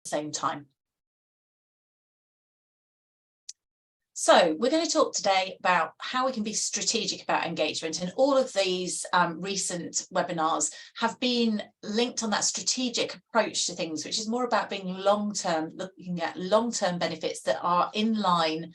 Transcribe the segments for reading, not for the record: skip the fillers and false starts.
same time. So we're going to talk today about how we can be strategic about engagement, and all of these recent webinars have been linked on that strategic approach to things, which is more about being long-term, looking at long-term benefits that are in line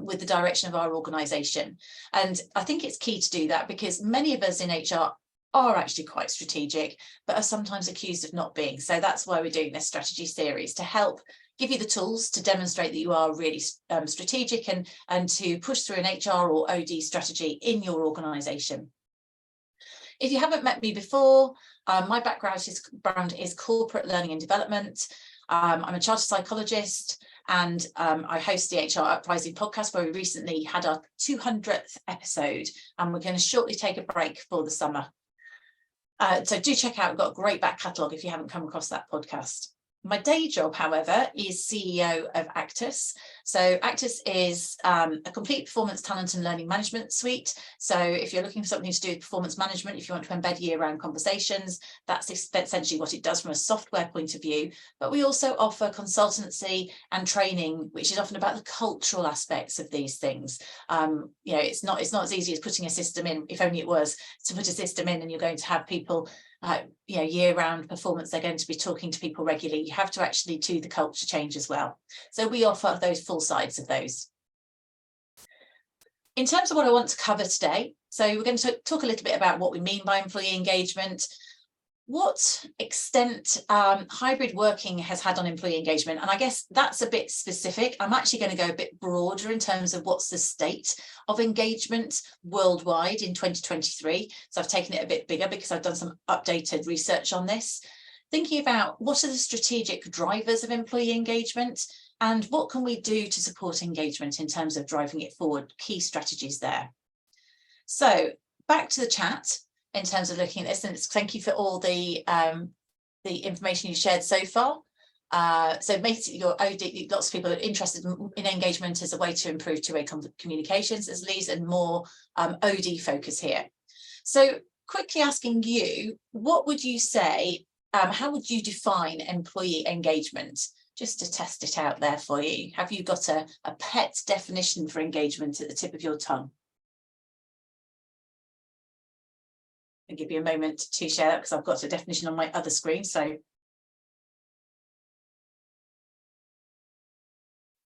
with the direction of our organisation. And I think it's key to do that because many of us in HR are actually quite strategic, but are sometimes accused of not being. So that's why we're doing this strategy series, to help give you the tools to demonstrate that you are really strategic and to push through an HR or OD strategy in your organisation. If you haven't met me before, my background is corporate learning and development. I'm a chartered psychologist, and I host the HR Uprising podcast, where we recently had our 200th episode, and we're going to shortly take a break for the summer. So do check out, we've got a great back catalogue if you haven't come across that podcast. My day job, however, is CEO of Actus. So Actus is a complete performance, talent and learning management suite. So if you're looking for something to do with performance management, if you want to embed year-round conversations, that's essentially what it does from a software point of view. But we also offer consultancy and training, which is often about the cultural aspects of these things. It's not as easy as putting a system in, if only it was, to put a system in and you're going to have people year-round performance, they're going to be talking to people regularly. You have to actually do the culture change as well. So we offer those full sides of those. In terms of what I want to cover today, so we're going to talk a little bit about what we mean by employee engagement, what extent hybrid working has had on employee engagement. And I guess that's a bit specific. I'm actually going to go a bit broader in terms of what's the state of engagement worldwide in 2023. So I've taken it a bit bigger because I've done some updated research on this, thinking about what are the strategic drivers of employee engagement and what can we do to support engagement in terms of driving it forward, key strategies there. So back to the chat. In terms of looking at this, and thank you for all the information you shared so far. So basically, your OD, lots of people are interested in engagement as a way to improve two-way communications, as Lee's, and more OD focus here. So quickly asking you, what would you say? How would you define employee engagement? Just to test it out there for you. Have you got a pet definition for engagement at the tip of your tongue? I'll give you a moment to share that because I've got a definition on my other screen. So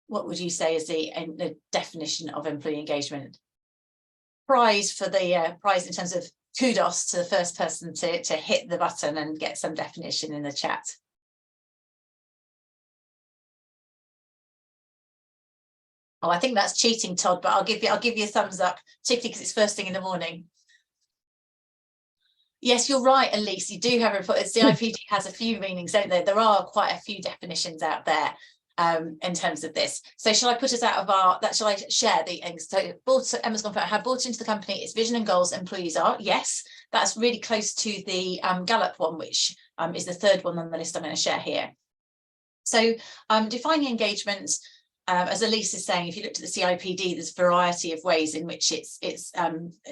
what would you say is the definition of employee engagement? Prize for the prize in terms of kudos to the first person to hit the button and get some definition in the chat. Oh, I think that's cheating, Todd, but I'll give you a thumbs up, particularly because it's first thing in the morning. Yes, you're right, Elise. You do have a report. CIPD has a few meanings, don't they? There are quite a few definitions out there in terms of this. So shall I put us out of our, shall I share the, so Emma's gone for have brought into the company its vision and goals employees are. Yes, that's really close to the Gallup one, which is the third one on the list I'm going to share here. So defining engagement, as Elise is saying, if you look at the CIPD, there's a variety of ways in which it's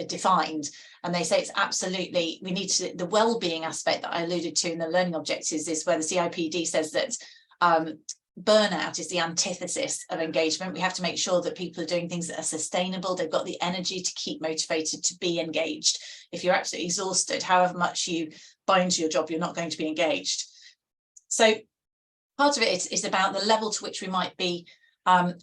defined. And they say it's absolutely, we need to, the well-being aspect that I alluded to in the learning objectives is where the CIPD says that burnout is the antithesis of engagement. We have to make sure that people are doing things that are sustainable. They've got the energy to keep motivated to be engaged. If you're absolutely exhausted, however much you buy into your job, you're not going to be engaged. So part of it is about the level to which we might be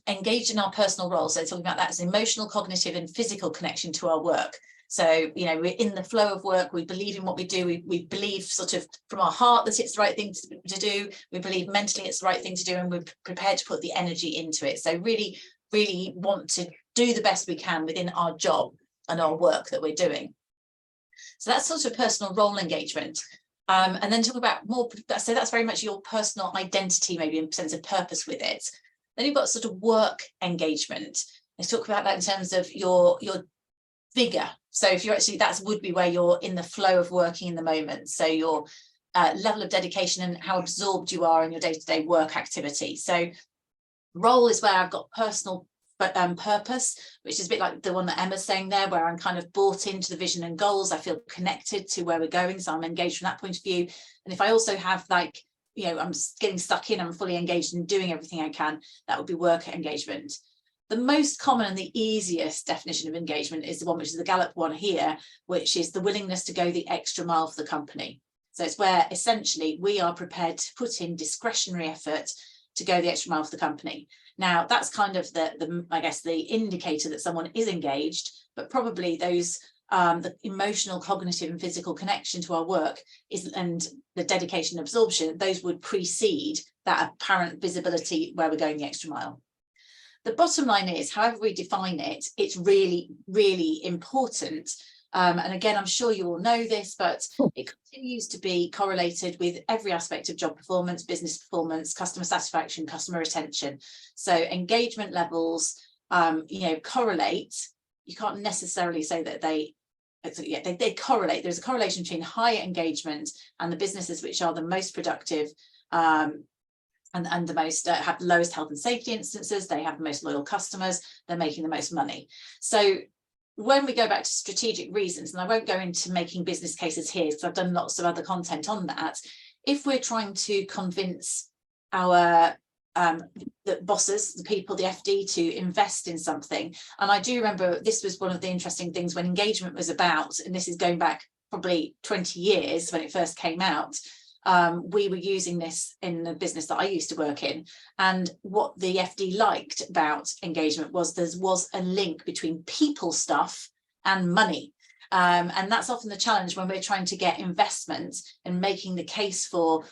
engaged in our personal roles. So talking about that as emotional, cognitive and physical connection to our work. So, you know, we're in the flow of work, we believe in what we do, we believe sort of from our heart that it's the right thing to do, we believe mentally it's the right thing to do, and we're prepared to put the energy into it. So really, really want to do the best we can within our job and our work that we're doing. So that's sort of personal role engagement. And then talk about more, so that's very much your personal identity, maybe in sense of purpose with it. Then you've got sort of work engagement. Let's talk about that in terms of your vigor. So if you're actually, that would be where you're in the flow of working in the moment. So your level of dedication and how absorbed you are in your day-to-day work activity. So role is where I've got personal purpose, which is a bit like the one that Emma's saying there, where I'm kind of bought into the vision and goals. I feel connected to where we're going, so I'm engaged from that point of view. And if I also have like I'm getting stuck in, I'm fully engaged and doing everything I can, that would be work engagement. The most common and the easiest definition of engagement is the one which is the Gallup one here, which is the willingness to go the extra mile for the company. So it's where essentially we are prepared to put in discretionary effort to go the extra mile for the company. Now, that's kind of I guess the indicator that someone is engaged, but probably those the emotional, cognitive and physical connection to our work and the dedication and absorption, those would precede that apparent visibility where we're going the extra mile. The bottom line is, however we define it, it's really, really important. And again, I'm sure you all know this, but it continues to be correlated with every aspect of job performance, business performance, customer satisfaction, customer retention. So engagement levels, correlate. You can't necessarily say that they correlate. There's a correlation between high engagement and the businesses which are the most productive and the most have the lowest health and safety instances. They have the most loyal customers. They're making the most money. So when we go back to strategic reasons, and I won't go into making business cases here because I've done lots of other content on that, if we're trying to convince our the bosses, the people, the FD to invest in something, and I do remember this was one of the interesting things when engagement was about, and this is going back probably 20 years when it first came out. We were using this in the business that I used to work in, and what the FD liked about engagement was there was a link between people stuff and money, and that's often the challenge when we're trying to get investment and making the case for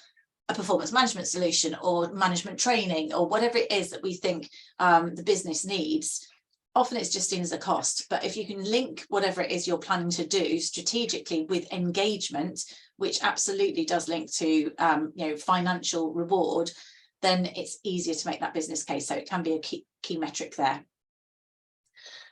a performance management solution or management training or whatever it is that we think the business needs. Often it's just seen as a cost, but if you can link whatever it is you're planning to do strategically with engagement, which absolutely does link to financial reward, then it's easier to make that business case. So it can be a key metric there.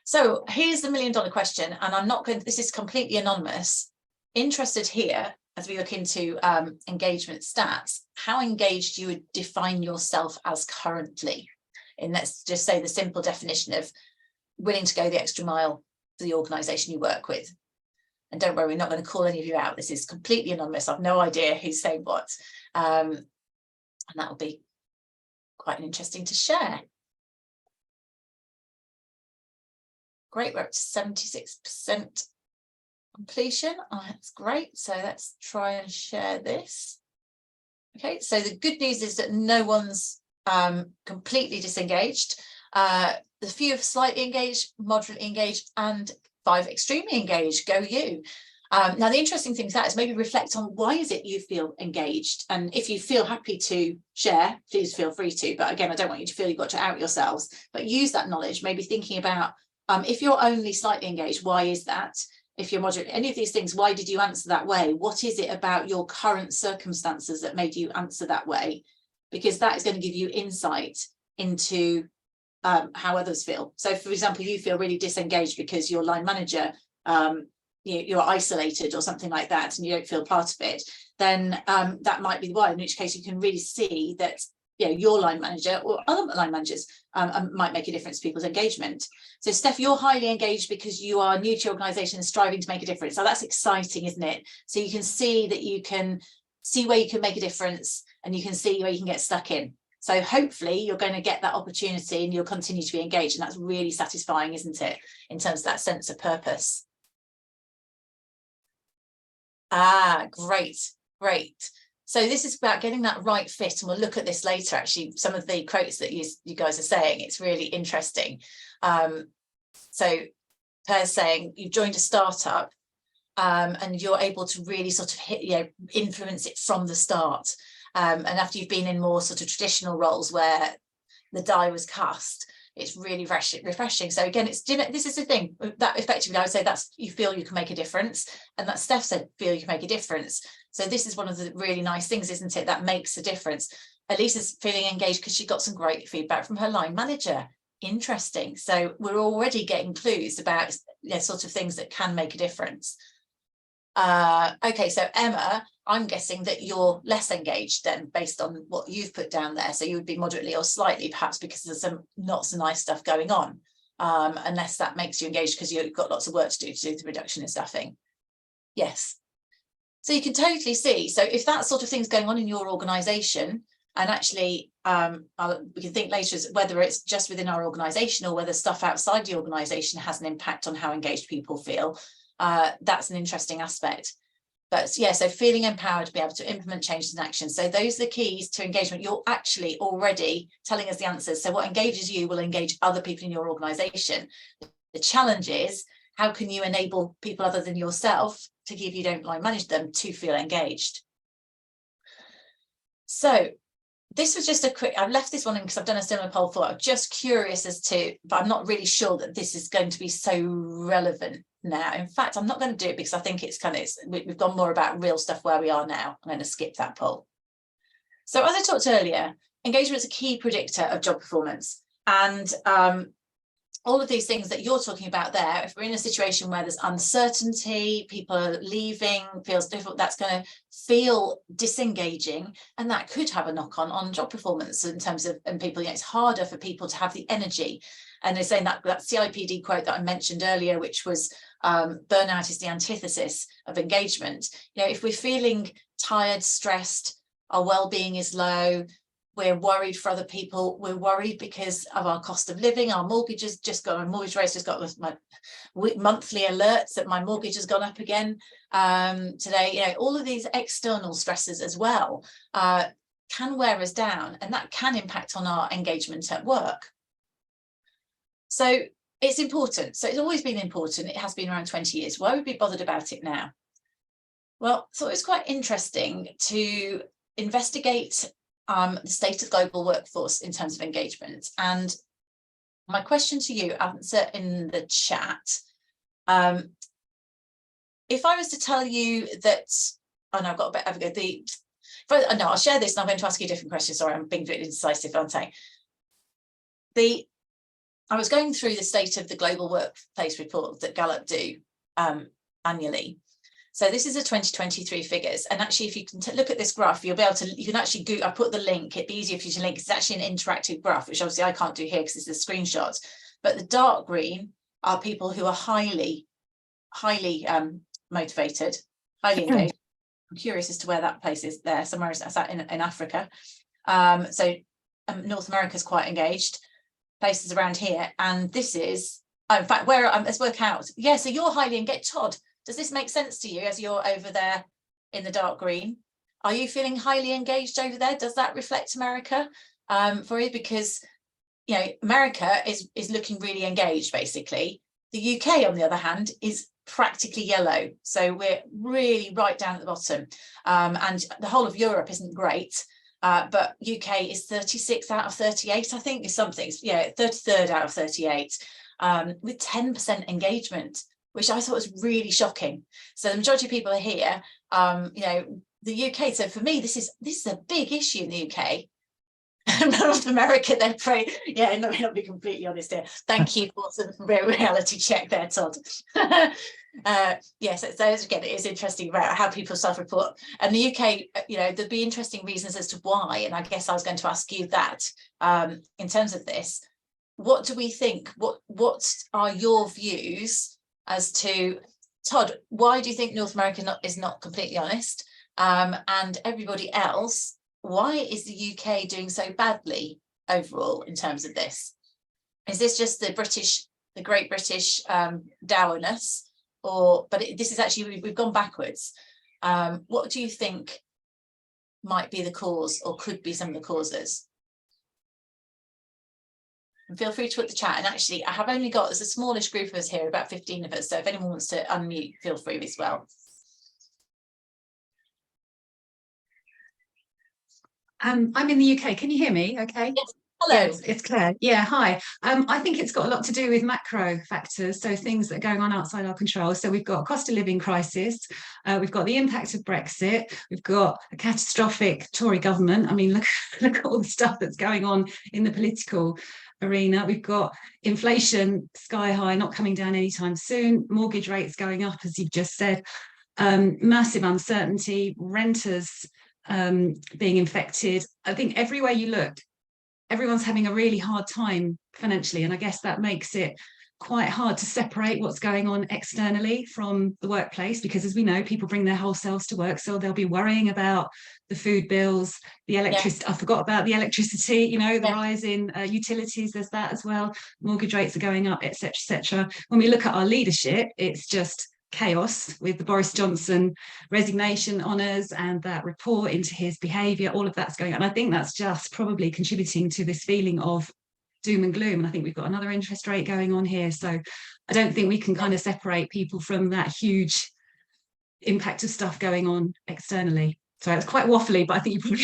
So here's the $1 million question, and I'm not going, this is completely anonymous. Interested here, as we look into engagement stats, how engaged you would define yourself as currently. And let's just say the simple definition of willing to go the extra mile for the organisation you work with. And don't worry, we're not going to call any of you out. This is completely anonymous. I've no idea who's saying what. And that will be quite interesting to share. Great, we're up to 76% completion. Oh, that's great. So let's try and share this. Okay, so the good news is that no one's completely disengaged. The few have slightly engaged, moderately engaged, and 5 extremely engaged. Go you. Now, the interesting thing to that is maybe reflect on why is it you feel engaged, and if you feel happy to share, please feel free to. But again, I don't want you to feel you've got to out yourselves, but use that knowledge, maybe thinking about if you're only slightly engaged, why is that? If you're moderate, any of these things, why did you answer that way? What is it about your current circumstances that made you answer that way? Because that is going to give you insight into how others feel. So, for example, you feel really disengaged because your line manager, you're isolated or something like that, and you don't feel part of it. Then that might be why. In which case, you can really see that your line manager or other line managers might make a difference to people's engagement. So, Steph, you're highly engaged because you are new to your organisation and striving to make a difference. So that's exciting, isn't it? So you can see that you can see where you can make a difference, and you can see where you can get stuck in. So hopefully you're going to get that opportunity and you'll continue to be engaged, and that's really satisfying, isn't it, in terms of that sense of purpose. Great. So this is about getting that right fit, and we'll look at this later. Actually, some of the quotes that you guys are saying, it's really interesting. So Per's saying you've joined a startup and you're able to really sort of influence it from the start. And after you've been in more sort of traditional roles where the die was cast, it's really refreshing. So again, this is the thing that effectively I would say that's you feel you can make a difference, and that Steph said feel you can make a difference. So this is one of the really nice things, isn't it, that makes a difference. Elisa's feeling engaged because she got some great feedback from her line manager. Interesting. So we're already getting clues about sort of things that can make a difference. Okay, so Emma, I'm guessing that you're less engaged then based on what you've put down there. So you would be moderately or slightly, perhaps because there's some not so nice stuff going on, unless that makes you engaged because you've got lots of work to do the reduction in staffing. Yes. So you can totally see. So if that sort of thing's going on in your organisation, and actually we can think later as whether it's just within our organisation or whether stuff outside the organisation has an impact on how engaged people feel, that's an interesting aspect. But yeah, so feeling empowered to be able to implement changes and actions. So those are the keys to engagement. You're actually already telling us the answers. So what engages you will engage other people in your organisation. The challenge is, how can you enable people other than yourself, to if you don't line manage them, to feel engaged? So this was just a quick, I've left this one in because I've done a similar poll for, I'm just curious as to, but I'm not really sure that this is going to be so relevant now. In fact, I'm not going to do it because I think it's we've gone more about real stuff where we are now. I'm going to skip that poll. So as I talked earlier, engagement is a key predictor of job performance. And all of these things that you're talking about there, if we're in a situation where there's uncertainty, people are leaving, feels difficult, that's going to feel disengaging, and that could have a knock-on on job performance in terms of, and people, it's harder for people to have the energy. And they're saying that CIPD quote that I mentioned earlier, which was burnout is the antithesis of engagement. If we're feeling tired, stressed, our well-being is low, we're worried for other people, we're worried because of our cost of living, our mortgage has just got, my mortgage rate's just got my monthly alerts that my mortgage has gone up again today. All of these external stresses as well can wear us down, and that can impact on our engagement at work. So it's important. So it's always been important. It has been around 20 years. Why would we be bothered about it now? Well, I thought it was quite interesting to investigate the state of global workforce in terms of engagement. And my question to you, answer in the chat. If I was to tell you that, oh no, I've got a bit of no, I'll share this and I'm going to ask you a different question. Sorry, I'm being really indecisive, aren't I? I was going through the state of the global workplace report that Gallup do annually. So this is the 2023 figures. And actually, if you can look at this graph, you'll be able to, you can actually go, I put the link, it'd be easier for you to link. It's actually an interactive graph, which obviously I can't do here because it's a screenshot. But the dark green are people who are highly motivated, highly engaged. I'm curious as to where that place is there, somewhere in Africa. So North America is quite engaged. Places around here, and this is, in fact, where let's work out. Yeah, so you're highly engaged. Todd, does this make sense to you as you're over there in the dark green? Are you feeling highly engaged over there? Does that reflect America for you? Because America is looking really engaged, basically. The UK, on the other hand, is practically yellow, so we're really right down at the bottom, and the whole of Europe isn't great. But UK is 36 out of 38, I think, is something, 33rd out of 38, with 10% engagement, which I thought was really shocking. So the majority of people are here, the UK. So for me, this is a big issue in the UK. North America, they're pretty, let me not be completely honest here. Thank you for some reality check there, Todd. Yes, so again, it is interesting about how people self-report. And the UK, there'd be interesting reasons as to why. And I guess I was going to ask you that in terms of this. What do we think? What are your views as to, Todd, why do you think North America is not completely honest? And everybody else, why is the UK doing so badly overall in terms of this? Is this just the Great British dourness, but this is actually, we've gone backwards. What do you think might be the cause, or could be some of the causes? And feel free to put the chat. And actually, I have only got, there's a smallish group of us here, about 15 of us. So if anyone wants to unmute, feel free as well. I'm in the UK. Can you hear me? Okay. Yes. Hello. Yes, it's Claire. Yeah, hi. I think it's got a lot to do with macro factors, so things that are going on outside our control. So we've got a cost of living crisis, we've got the impact of Brexit, we've got a catastrophic Tory government. I mean, look at all the stuff that's going on in the political arena. We've got inflation sky high, not coming down anytime soon, mortgage rates going up, as you've just said, massive uncertainty, renters being infected. I think everywhere you look, everyone's having a really hard time financially, and I guess that makes it quite hard to separate what's going on externally from the workplace, because as we know, people bring their whole selves to work, so they'll be worrying about the food bills, the electricity. I forgot about the electricity, you know, the rise in utilities, there's that as well. Mortgage rates are going up, etc., etc. When we look at our leadership, it's just chaos with the Boris Johnson resignation honours and that report into his behaviour. All of that's going on. And I think that's just probably contributing to this feeling of doom and gloom. And I think we've got another interest rate going on here. So I don't think we can kind of separate people from that huge impact of stuff going on externally. So it's quite waffly, but I think you probably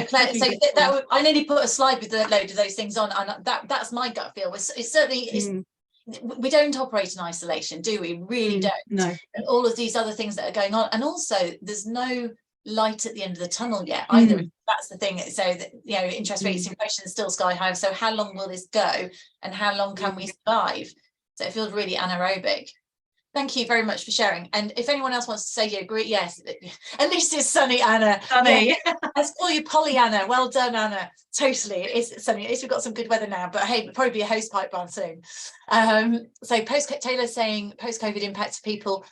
so I nearly put a slide with a load of those things on, and that's my gut feel. It's certainly we don't operate in isolation, do we? Really don't. No. And all of these other things that are going on, and also there's no light at the end of the tunnel yet either. That's the thing. So that, you know, interest rates, inflation is still sky high. So how long will this go, and how long can we survive? So it feels really anaerobic. Thank you very much for sharing. And if anyone else wants to say you agree, yes, at least it's sunny, Anna. Sunny. Yeah. Let's call you Pollyanna. Well done, Anna. Totally. It's sunny. At least we've got some good weather now, but hey, it'll probably be a hose pipe ban soon. So Taylor saying post-COVID impact to people.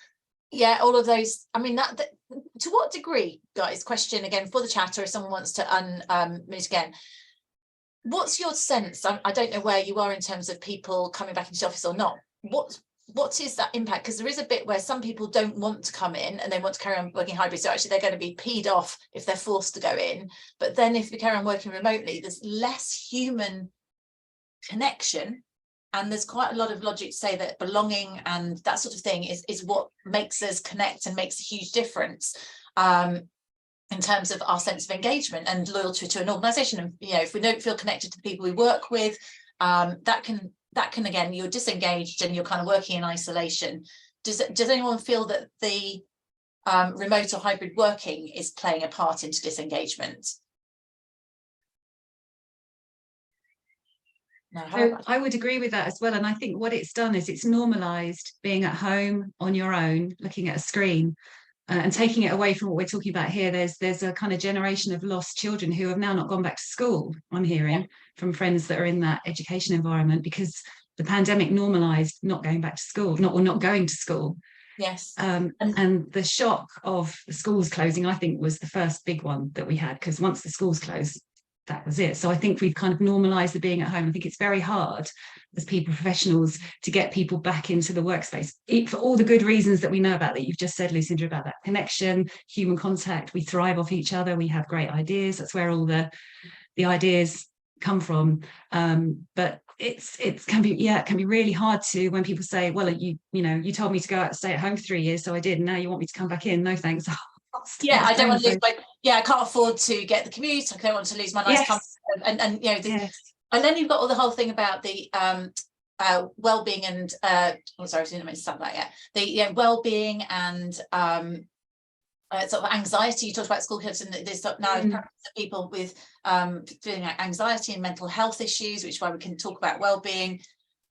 Yeah, all of those. I mean, that to what degree, guys, question again for the chat, or if someone wants to unmute again. What's your sense? I don't know where you are in terms of people coming back into the office or not. What is that impact? Because there is a bit where some people don't want to come in and they want to carry on working hybrid. So actually they're going to be peed off if they're forced to go in. But then if you carry on working remotely, there's less human connection. And there's quite a lot of logic to say that belonging and that sort of thing is what makes us connect and makes a huge difference in terms of our sense of engagement and loyalty to an organisation. And, you know, if we don't feel connected to the people we work with, that can again, you're disengaged and you're kind of working in isolation. Does anyone feel that the remote or hybrid working is playing a part into disengagement? No, I would agree with that as well. And I think what it's done is it's normalised being at home on your own, looking at a screen. And taking it away from what we're talking about here, there's a kind of generation of lost children who have now not gone back to school, I'm hearing from friends that are in that education environment, because the pandemic normalised not going back to school, not going to school. Yes. And the shock of the schools closing, I think, was the first big one that we had, because once the schools closed, that was it. So I think we've kind of normalised the being at home. I think it's very hard as people, professionals, to get people back into the workspace for all the good reasons that we know about, that you've just said, Lucinda, about that connection, human contact. We thrive off each other. We have great ideas. That's where all the ideas come from. But it can be really hard to, when people say, well, you told me to go out and stay at home for 3 years, so I did, and now you want me to come back in. No thanks. Yeah, I don't want to lose I can't afford to get the commute. I don't want to lose my nice comfort. And you know, and then you've got all the whole thing about the well-being and sorry, I didn't mean to start that yet. The well-being and sort of anxiety. You talked about school kids, and there's now people with feeling like anxiety and mental health issues, which is why we can talk about well-being.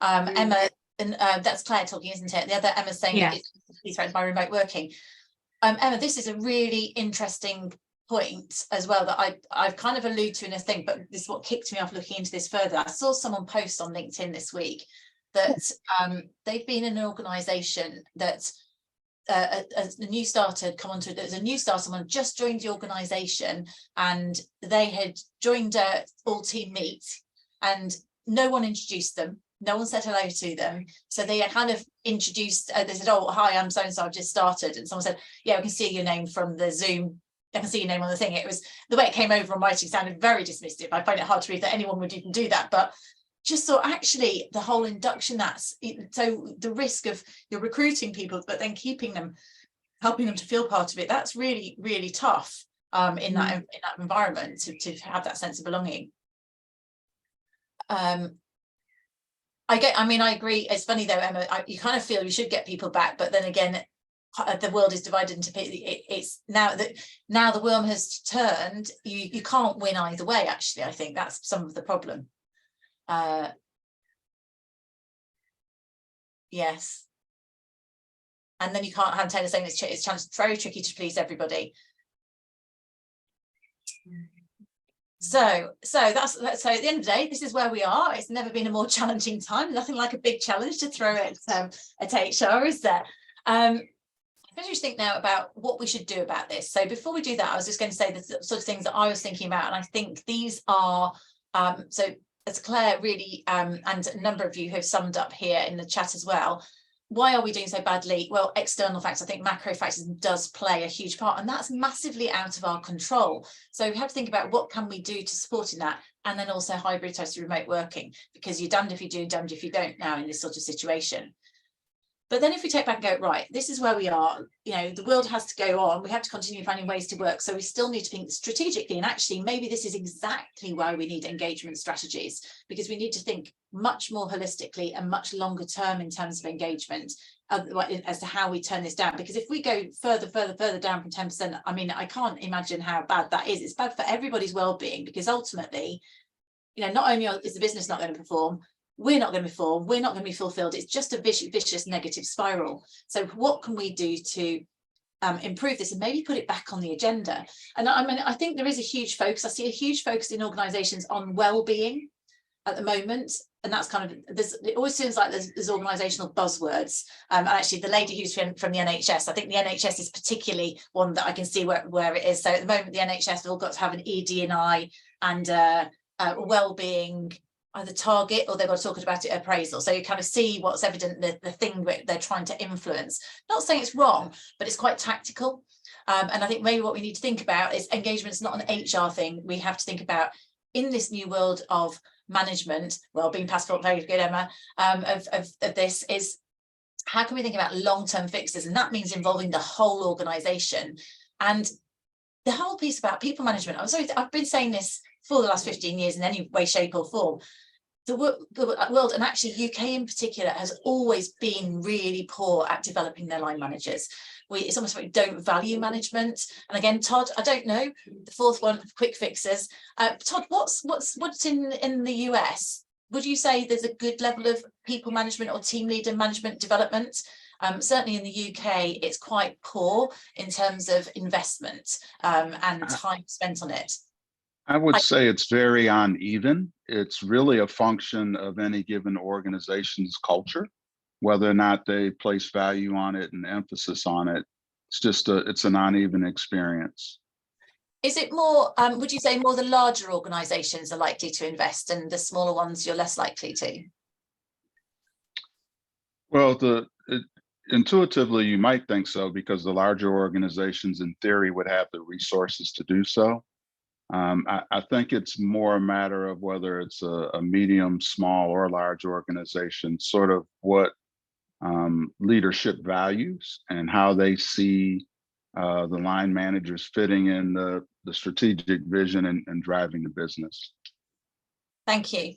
Emma, and that's Claire talking, isn't it? The other Emma saying it's threatened by remote working. Emma, this is a really interesting point as well that I've kind of alluded to in a thing, but this is what kicked me off looking into this further. I saw someone post on LinkedIn this week that they've been in an organisation that a new starter had come onto. There's a new starter, someone just joined the organisation, and they had joined a all team meet, and no one introduced them. No one said hello to them. So they kind of introduced, they said, oh, hi, I'm so-and-so, I've just started. And someone said, yeah, we can see your name from the Zoom. I can see your name on the thing. It was, the way it came over on writing sounded very dismissive. I find it hard to believe that anyone would even do that. But just thought, actually, the whole induction, so the risk of you're recruiting people, but then keeping them, helping them to feel part of it, that's really, really tough in that environment to have that sense of belonging. I agree. It's funny though, Emma, you kind of feel you should get people back, but then again, the world is divided into it's now the worm has turned. You can't win either way. Actually, I think that's some of the problem. Yes, and then you can't have Taylor saying it's very tricky to please everybody. So at the end of the day, this is where we are. It's never been a more challenging time. Nothing like a big challenge to throw at HR, is there? I just think now about what we should do about this. So before we do that, I was just going to say the sort of things that I was thinking about, and I think these are so as Claire really and a number of you have summed up here in the chat as well. Why are we doing so badly? Well, external factors, I think macro factors does play a huge part, and that's massively out of our control. So we have to think about what can we do to support in that, and then also hybrid total remote working, because you're damned if you do, damned if you don't now in this sort of situation. But then if we take back and go, right, this is where we are, you know, the world has to go on, we have to continue finding ways to work. So we still need to think strategically, and actually maybe this is exactly why we need engagement strategies, because we need to think much more holistically and much longer term in terms of engagement as to how we turn this down. Because if we go further down from 10%, I mean, I can't imagine how bad that is. It's bad for everybody's well-being, because ultimately, you know, not only is the business not going to perform, we're not going to perform, we're not going to be fulfilled. It's just a vicious negative spiral. So what can we do to improve this and maybe put it back on the agenda? And I mean, I think there is a huge focus. I see a huge focus in organisations on well-being at the moment, and that's kind of, it always seems like there's organisational buzzwords. And actually, the lady who's from the NHS, I think the NHS is particularly one that I can see where it is. So at the moment, the NHS have all got to have an ED&I and well-being either target, or they've got to talk about it appraisal. So you kind of see what's evident, the thing that they're trying to influence. Not saying it's wrong, but it's quite tactical. And I think maybe what we need to think about is engagement's not an HR thing. We have to think about, in this new world of management, wellbeing passport, very good, Emma, of this is, how can we think about long-term fixes? And that means involving the whole organisation. And the whole piece about people management, I've been saying this for the last 15 years in any way, shape or form. The world, and actually UK in particular, has always been really poor at developing their line managers. It's almost like we don't value management. And again, Todd, I don't know, the fourth one, quick fixes. Todd, what's in the US? Would you say there's a good level of people management or team leader management development? Certainly in the UK, it's quite poor in terms of investment and time spent on it. I would say it's very uneven. It's really a function of any given organization's culture, whether or not they place value on it and emphasis on it. It's an uneven experience. Is it more, would you say more the larger organizations are likely to invest and the smaller ones you're less likely to? Well, intuitively, you might think so, because the larger organizations in theory would have the resources to do so. I think it's more a matter of whether it's a medium, small, or large organization, sort of what leadership values and how they see the line managers fitting in the strategic vision and driving the business. Thank you.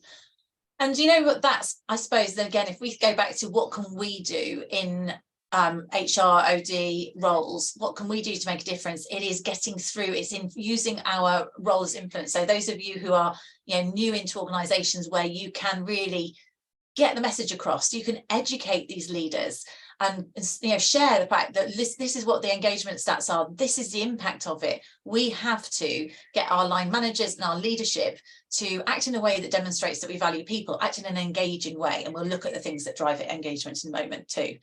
And you know what, that's, I suppose, then again, if we go back to what can we do in HR, OD roles, what can we do to make a difference? It is getting through, it's in using our role as influence. So those of you who are, you know, new into organizations where you can really get the message across, you can educate these leaders and, you know, share the fact that this is what the engagement stats are, this is the impact of it. We have to get our line managers and our leadership to act in a way that demonstrates that we value people, act in an engaging way, and we'll look at the things that drive it, engagement in a moment too.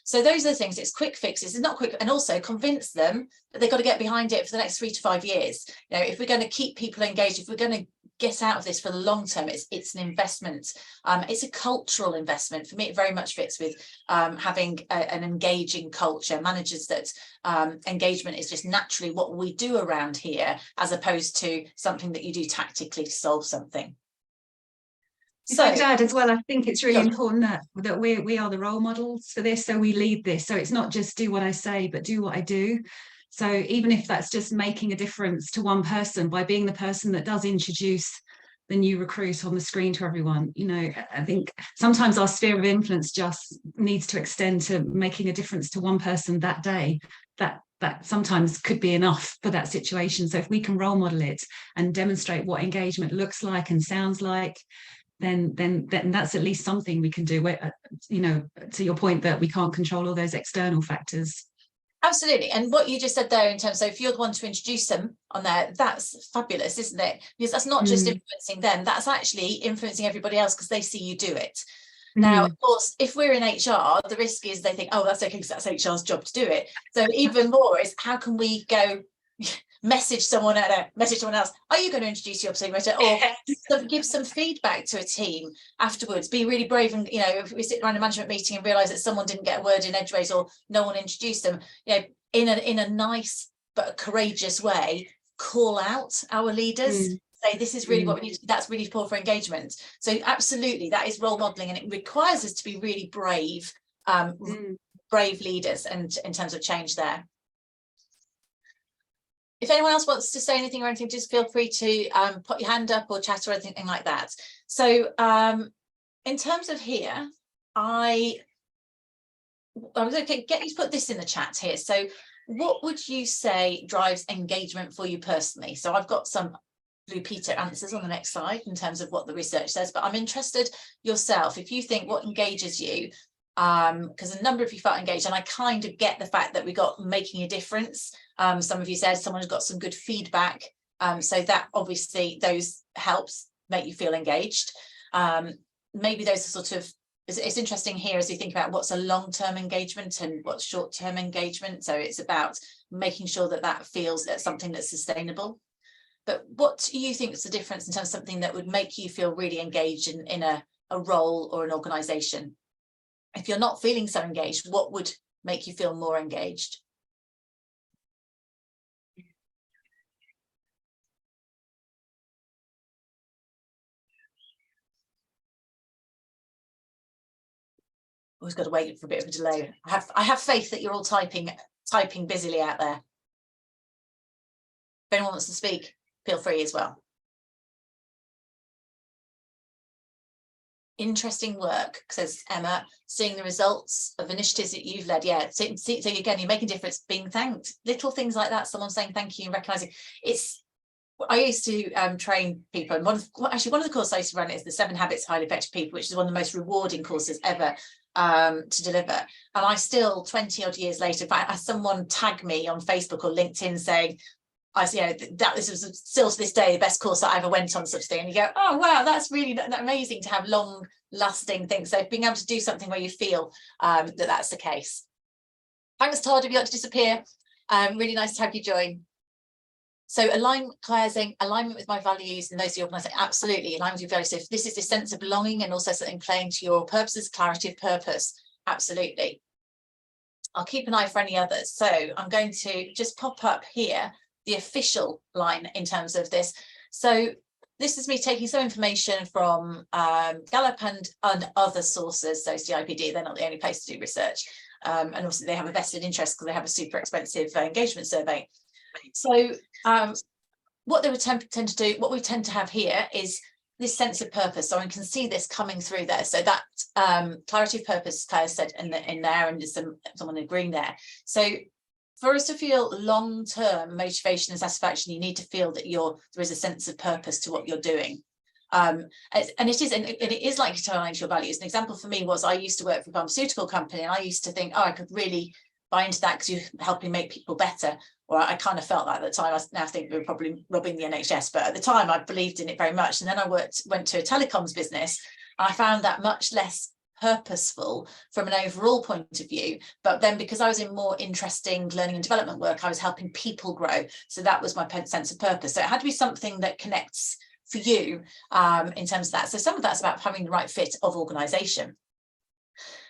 So those are the things. It's quick fixes. It's not quick, and also convince them that they've got to get behind it for the next 3 to 5 years. You know, if we're going to keep people engaged, if we're going to get out of this for the long term, it's an investment. It's a cultural investment. For me, it very much fits with having an engaging culture. Managers that engagement is just naturally what we do around here, as opposed to something that you do tactically to solve something. So I'd add as well, I think it's really important that we are the role models for this, so we lead this. So it's not just do what I say, but do what I do. So even if that's just making a difference to one person by being the person that does introduce the new recruit on the screen to everyone, you know, I think sometimes our sphere of influence just needs to extend to making a difference to one person that day. That sometimes could be enough for that situation. So if we can role model it and demonstrate what engagement looks like and sounds like, then that's at least something we can do. Where, you know, to your point that we can't control all those external factors. Absolutely. And what you just said there in terms of, if you're the one to introduce them on there, that's fabulous, isn't it? Because that's not just influencing them, that's actually influencing everybody else because they see you do it. Now, of course, if we're in HR, the risk is they think, oh, that's okay, because that's HR's job to do it. So even more is, how can we go message someone else, are you going to introduce your promoter, or give some feedback to a team afterwards? Be really brave, and you know, if we sit around a management meeting and realize that someone didn't get a word in edgeways or no one introduced them, you know, in a nice but courageous way, call out our leaders. Say, this is really what we need. That's really poor for engagement. So absolutely, that is role modeling, and it requires us to be really brave, brave leaders, and in terms of change there. If anyone else wants to say anything or anything, just feel free to put your hand up or chat or anything like that. So in terms of here, I was going to get you to put this in the chat here. So what would you say drives engagement for you personally? So I've got some Blue Peter answers on the next slide in terms of what the research says, but I'm interested yourself, if you think what engages you, because a number of you felt engaged, and I kind of get the fact that we got making a difference. Some of you said someone's got some good feedback, so that obviously those helps make you feel engaged. Maybe those are sort of, it's interesting here as you think about what's a long-term engagement and what's short-term engagement. So it's about making sure that that feels that's something that's sustainable. But what do you think is the difference in terms of something that would make you feel really engaged in a role or an organization? If you're not feeling so engaged, what would make you feel more engaged? Always got to wait for a bit of a delay. I have faith that you're all typing busily out there. If anyone wants to speak, feel free as well. Interesting work, says Emma, seeing the results of initiatives that you've led. Yeah, so again, you're making a difference, being thanked, little things like that, someone saying thank you and recognizing. It's, I used to train people, and one of the courses I used to run is the 7 Habits of Highly Effective People, which is one of the most rewarding courses ever to deliver. And I still, 20 odd years later, if I had someone tag me on Facebook or LinkedIn saying, this was still to this day the best course that I ever went on, such thing, and you go, oh wow, that's really amazing to have long lasting things. So being able to do something where you feel that that's the case. Thanks, Todd, if you got to disappear. Really nice to have you join. So Claire saying alignment with my values and those of the organisation. Absolutely, alignment with your values. So if this is this sense of belonging and also something playing to your purposes, clarity of purpose. Absolutely. I'll keep an eye for any others. So I'm going to just pop up here the official line in terms of this. So this is me taking some information from Gallup and other sources. So CIPD, they're not the only place to do research. And obviously they have a vested interest because they have a super expensive engagement survey. So what they would tend to do, what we tend to have here is this sense of purpose. So I can see this coming through there. So that clarity of purpose, Claire said in there, and there's someone agreeing there. So for us to feel long-term motivation and satisfaction, you need to feel that there is a sense of purpose to what you're doing. And it is likely to align to your values. An example for me was I used to work for a pharmaceutical company, and I used to think, oh, I could really buy into that because you're helping make people better. Or I kind of felt that at the time. I now think we were probably robbing the NHS, but at the time I believed in it very much. And then I went to a telecoms business. I found that much less purposeful from an overall point of view, but then because I was in more interesting learning and development work, I was helping people grow, so that was my sense of purpose. So it had to be something that connects for you in terms of that. So some of that's about having the right fit of organization,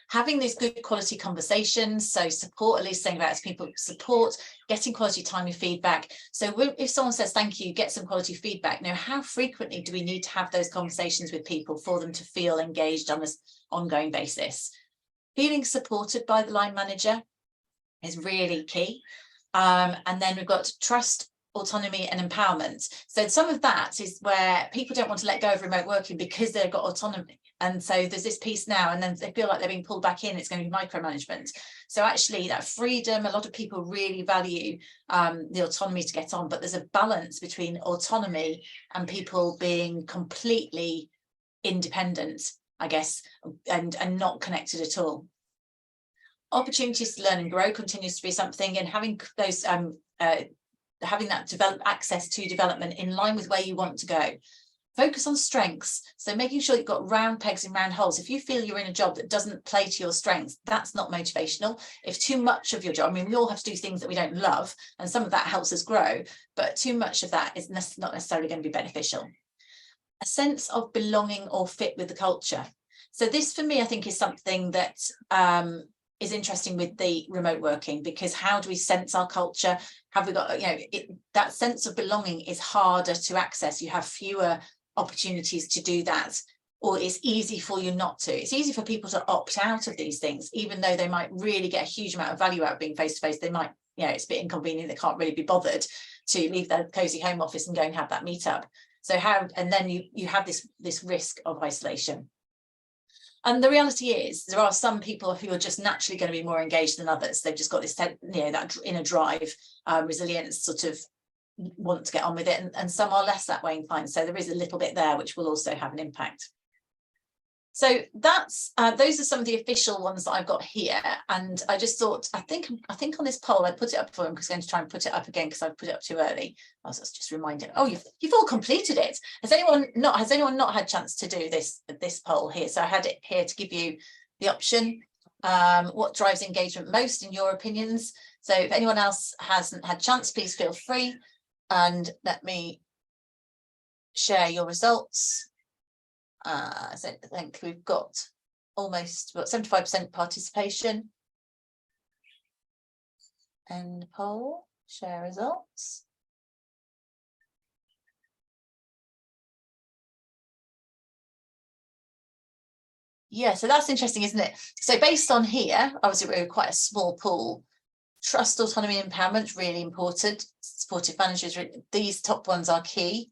having these good quality conversations. So support, at least saying about it, people support, getting quality timely feedback. So if someone says thank you, get some quality feedback. Now, how frequently do we need to have those conversations with people for them to feel engaged on this ongoing basis? Feeling supported by the line manager is really key. And then we've got trust, autonomy and empowerment. So some of that is where people don't want to let go of remote working because they've got autonomy. And so there's this piece now, and then they feel like they're being pulled back in. It's going to be micromanagement. So actually that freedom, a lot of people really value the autonomy to get on, but there's a balance between autonomy and people being completely independent, I guess, and not connected at all. Opportunities to learn and grow continues to be something, and having those having that access to development in line with where you want to go. Focus on strengths. So making sure you've got round pegs in round holes. If you feel you're in a job that doesn't play to your strengths, that's not motivational. If too much of your job, I mean, we all have to do things that we don't love, and some of that helps us grow, but too much of that is not necessarily going to be beneficial. A sense of belonging or fit with the culture. So this, for me, I think is something that is interesting with the remote working, because how do we sense our culture? Have we got, you know, that sense of belonging is harder to access. You have fewer opportunities to do that, or it's easy for you not to. It's easy for people to opt out of these things, even though they might really get a huge amount of value out of being face to face. They might, you know, it's a bit inconvenient, they can't really be bothered to leave their cozy home office and go and have that meetup. So how, and then you have this risk of isolation. And the reality is there are some people who are just naturally going to be more engaged than others. They've just got this, you know, that inner drive, resilience, sort of want to get on with it, and some are less that way inclined. So there is a little bit there which will also have an impact. So that's those are some of the official ones that I've got here, and I just thought, I think on this poll I put it up for him because I'm going to try and put it up again because I put it up too early. I was just reminding. Oh, you've all completed it. Has anyone not had a chance to do this poll here? So I had it here to give you the option. What drives engagement most in your opinions? So if anyone else hasn't had chance, please feel free and let me share your results. So I think we've got almost 75% participation. End poll, share results. Yeah, so that's interesting, isn't it? So based on here, obviously we're quite a small pool. Trust, autonomy, empowerment is really important. Supportive managers, these top ones are key.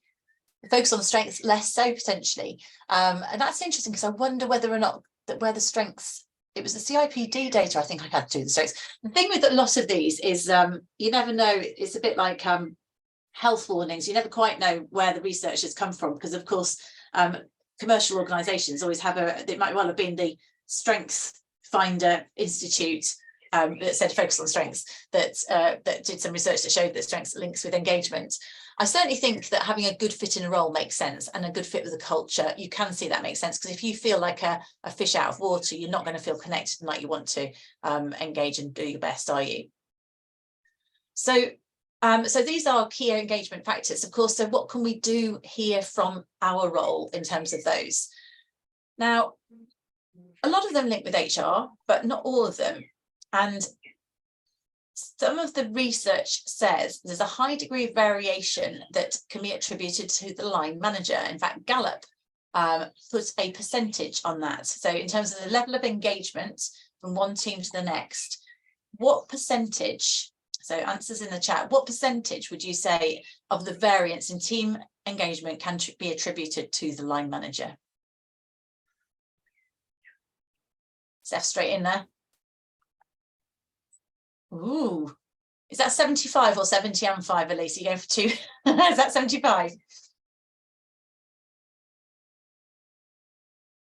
Focus on the strengths, less so potentially. And that's interesting because I wonder whether or not that where the strengths, it was the CIPD data, I think I had to do the strengths. The thing with a lot of these is you never know, it's a bit like health warnings. You never quite know where the research has come from, because of course commercial organisations always have it might well have been the Strengths Finder Institute that said focus on strengths, that did some research that showed that strengths links with engagement. I certainly think that having a good fit in a role makes sense, and a good fit with the culture, you can see that makes sense, because if you feel like a fish out of water, you're not going to feel connected and like you want to engage and do your best, are you? So these are key engagement factors, of course. So what can we do here from our role in terms of those? Now, a lot of them link with HR, but not all of them. And some of the research says there's a high degree of variation that can be attributed to the line manager. In fact, Gallup puts a percentage on that. So in terms of the level of engagement from one team to the next, what percentage, so answers in the chat, what percentage would you say of the variance in team engagement can be attributed to the line manager? Steph, straight in there. Ooh, is that 75 or 70 and 5, Elise? You going for 2? Is that 75?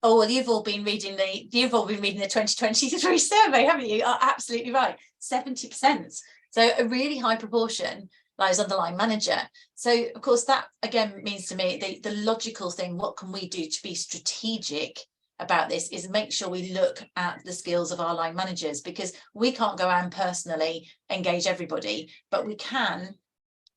Oh, well, you've all been reading the 2023 survey, haven't you? Oh, absolutely right. 70%. So a really high proportion lies on the line manager. So of course, that again means to me the logical thing, what can we do to be strategic about this, is make sure we look at the skills of our line managers, because we can't go out and personally engage everybody, but we can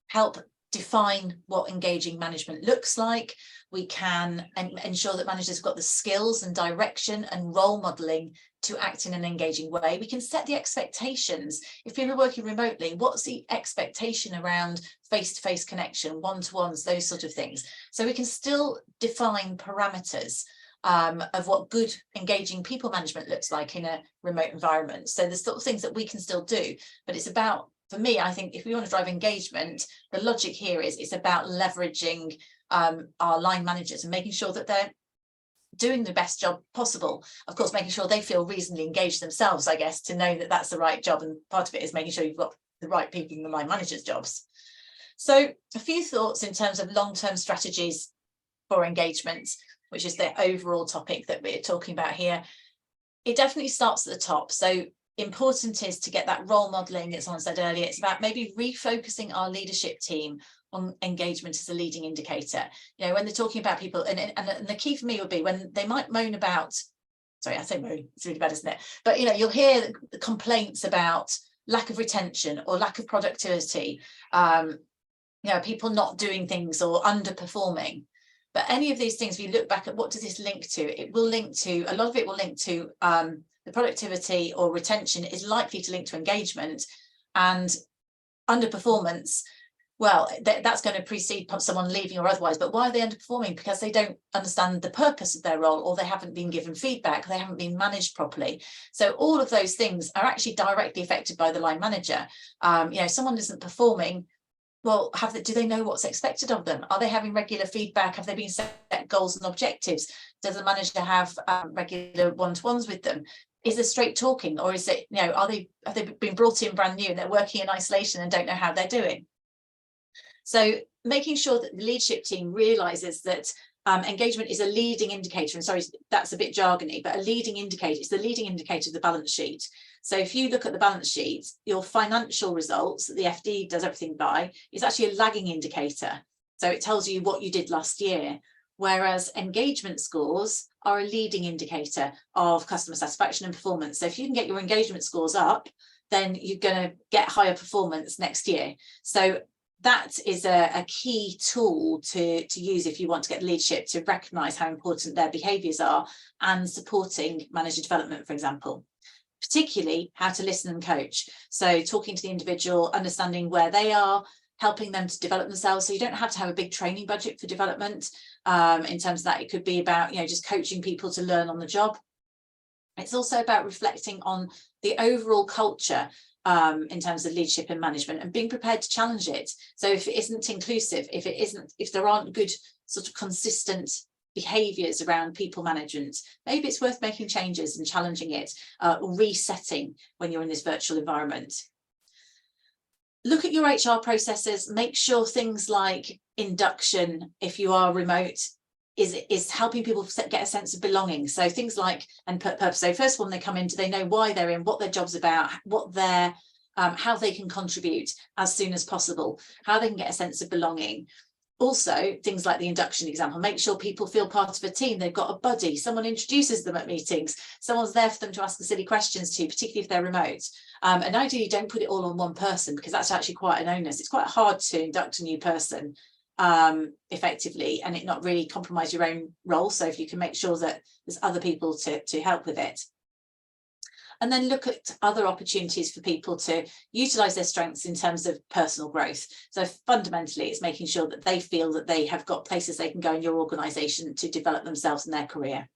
help define what engaging management looks like. We can ensure that managers have got the skills and direction and role modeling to act in an engaging way. We can set the expectations. If people are working remotely, what's the expectation around face-to-face connection, one-to-ones, those sort of things. So we can still define parameters of what good engaging people management looks like in a remote environment. So there's sort of things that we can still do, but it's about, for me, I think if we want to drive engagement, the logic here is it's about leveraging our line managers and making sure that they're doing the best job possible. Of course, making sure they feel reasonably engaged themselves, I guess, to know that that's the right job. And part of it is making sure you've got the right people in the line managers' jobs. So a few thoughts in terms of long-term strategies for engagement, which is the overall topic that we're talking about here. It definitely starts at the top. So important is to get that role modeling, as someone said earlier. It's about maybe refocusing our leadership team on engagement as a leading indicator. You know, when they're talking about people, and the key for me would be when they might moan about, sorry, I say moan, it's really bad, isn't it? But, you know, you'll hear the complaints about lack of retention or lack of productivity, you know, people not doing things or underperforming. But any of these things, if you look back at what does this link to, it will link to, a lot of it will link to the productivity or retention is likely to link to engagement, and underperformance, well, that's going to precede someone leaving or otherwise. But why are they underperforming? Because they don't understand the purpose of their role, or they haven't been given feedback, they haven't been managed properly. So all of those things are actually directly affected by the line manager. You know, someone isn't performing, well, do they know what's expected of them? Are they having regular feedback? Have they been set goals and objectives? Does the manager have regular one-to-ones with them? Is there straight talking, or is it, you know, have they been brought in brand new and they're working in isolation and don't know how they're doing? So making sure that the leadership team realizes that engagement is a leading indicator, and sorry, that's a bit jargony, but a leading indicator, it's the leading indicator of the balance sheet. So if you look at the balance sheet, your financial results that the FD does everything by is actually a lagging indicator. So it tells you what you did last year, whereas engagement scores are a leading indicator of customer satisfaction and performance. So if you can get your engagement scores up, then you're going to get higher performance next year. So that is a key tool to use if you want to get leadership to recognise how important their behaviours are, and supporting manager development, for example, particularly how to listen and coach. So talking to the individual, understanding where they are, helping them to develop themselves. So you don't have to have a big training budget for development. In terms of that, it could be about, you know, just coaching people to learn on the job. It's also about reflecting on the overall culture in terms of leadership and management, and being prepared to challenge it. So if it isn't inclusive, if there aren't good sort of consistent behaviours around people management, maybe it's worth making changes and challenging it, or resetting when you're in this virtual environment. Look at your HR processes, make sure things like induction, if you are remote, is helping people get a sense of belonging. So things like, and purpose. So first of all, when they come in, do they know why they're in, what their job's about, what their how they can contribute as soon as possible, how they can get a sense of belonging. Also, things like the induction example, make sure people feel part of a team. They've got a buddy, someone introduces them at meetings, someone's there for them to ask the silly questions to, particularly if they're remote. And ideally, don't put it all on one person, because that's actually quite an onus. It's quite hard to induct a new person effectively and it not really compromise your own role. So if you can make sure that there's other people to help with it. And then look at other opportunities for people to utilise their strengths in terms of personal growth. So fundamentally, it's making sure that they feel that they have got places they can go in your organisation to develop themselves in their career.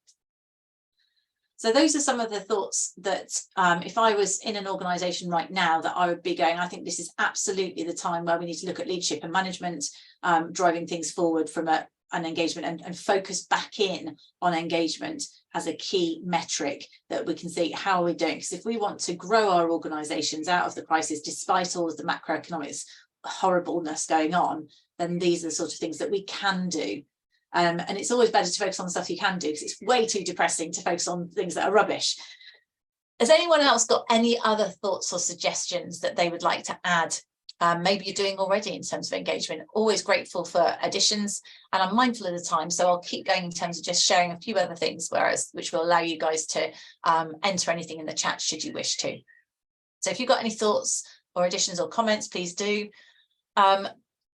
So those are some of the thoughts that if I was in an organisation right now, that I would be going, I think this is absolutely the time where we need to look at leadership and management, driving things forward from an engagement and focus back in on engagement as a key metric that we can see how we're doing. Because if we want to grow our organisations out of the crisis, despite all of the macroeconomics horribleness going on, then these are the sort of things that we can do. And it's always better to focus on the stuff you can do, because it's way too depressing to focus on things that are rubbish. Has anyone else got any other thoughts or suggestions that they would like to add? Maybe you're doing already in terms of engagement. Always grateful for additions, and I'm mindful of the time, so I'll keep going in terms of just sharing a few other things, which will allow you guys to enter anything in the chat should you wish to. So if you've got any thoughts or additions or comments, please do.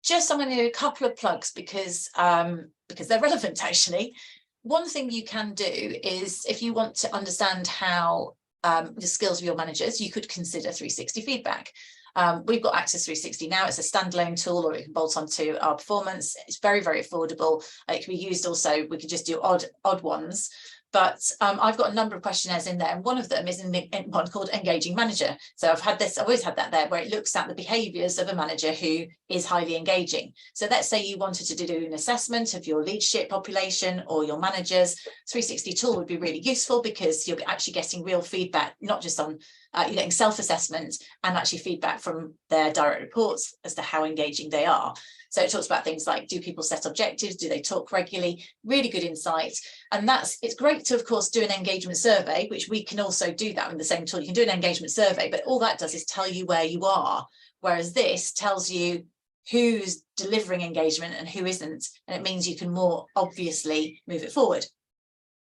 Just I'm going to do a couple of plugs because they're relevant actually. One thing you can do is, if you want to understand how the skills of your managers, you could consider 360 feedback. We've got Actus 360 now. It's a standalone tool, or it can bolt onto our performance. It's very, very affordable. It can be used also, we could just do odd ones. But I've got a number of questionnaires in there, and one of them is in one called Engaging Manager. So I've always had that there, where it looks at the behaviours of a manager who is highly engaging. So let's say you wanted to do an assessment of your leadership population or your managers. 360 tool would be really useful, because you're actually getting real feedback, not just on you're getting self-assessment and actually feedback from their direct reports as to how engaging they are. So it talks about things like, do people set objectives? Do they talk regularly? Really good insight. And it's great to, of course, do an engagement survey, which we can also do that in the same tool. You can do an engagement survey, but all that does is tell you where you are. Whereas this tells you who's delivering engagement and who isn't. And it means you can more obviously move it forward.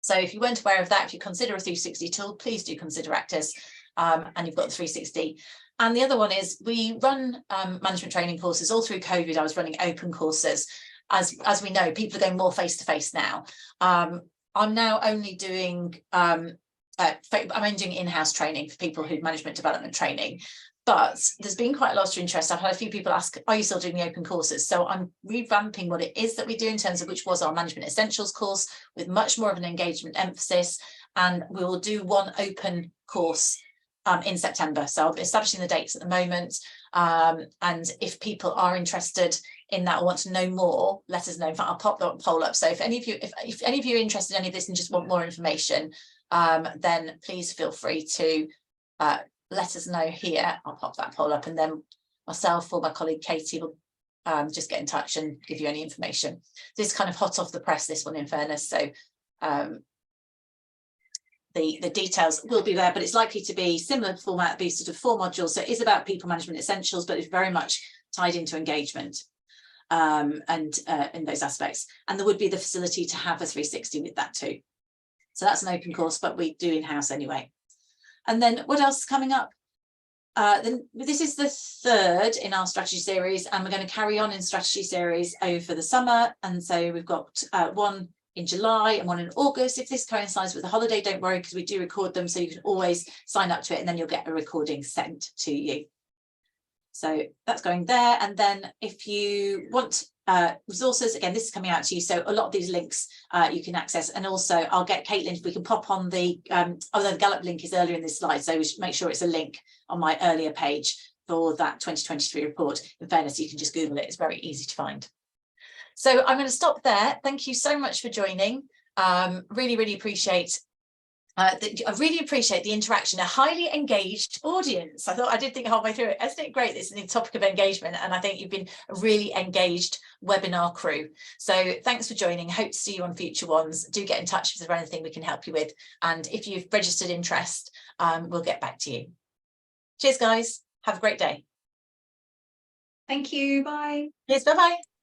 So if you weren't aware of that, if you consider a 360 tool, please do consider Actus. And you've got the 360. And the other one is we run management training courses all through COVID. I was running open courses. As we know, people are going more face-to-face now. I'm now only doing I'm only doing in-house training for people who management development training. But there's been quite a lot of interest. I've had a few people ask, are you still doing the open courses? So I'm revamping what it is that we do in terms of which was our management essentials course with much more of an engagement emphasis. And we will do one open course in September. So I'll be establishing the dates at the moment. And if people are interested in that or want to know more, let us know. In fact, I'll pop that poll up. So if any of you, if any of you are interested in any of this and just want more information, then please feel free to let us know here. I'll pop that poll up, and then myself or my colleague Katie will just get in touch and give you any information. This is kind of hot off the press, this one, in fairness. So the details will be there, but it's likely to be similar format, be sort of 4 modules. So it is about people management essentials, but it's very much tied into engagement and in those aspects. And there would be the facility to have a 360 with that too. So that's an open course, but we do in-house anyway. And then what else is coming up? Then this is the 3rd in our strategy series, and we're going to carry on in strategy series over the summer. And so we've got one in July and one in August. If this coincides with the holiday, don't worry, because we do record them, so you can always sign up to it and then you'll get a recording sent to you. So that's going there. And then if you want resources, again, this is coming out to you, so a lot of these links you can access. And also I'll get Caitlin, if we can pop on the although the Gallup link is earlier in this slide, so we should make sure it's a link on my earlier page for that 2023 report. In fairness, you can just Google it, it's very easy to find. So I'm going to stop there. Thank you so much for joining. Really appreciate I really appreciate the interaction, a highly engaged audience. I did think halfway through it, isn't it great? This is the topic of engagement, and I think you've been a really engaged webinar crew. So thanks for joining. Hope to see you on future ones. Do get in touch if there's anything we can help you with. And if you've registered interest, we'll get back to you. Cheers, guys. Have a great day. Thank you. Bye. Cheers. Bye-bye.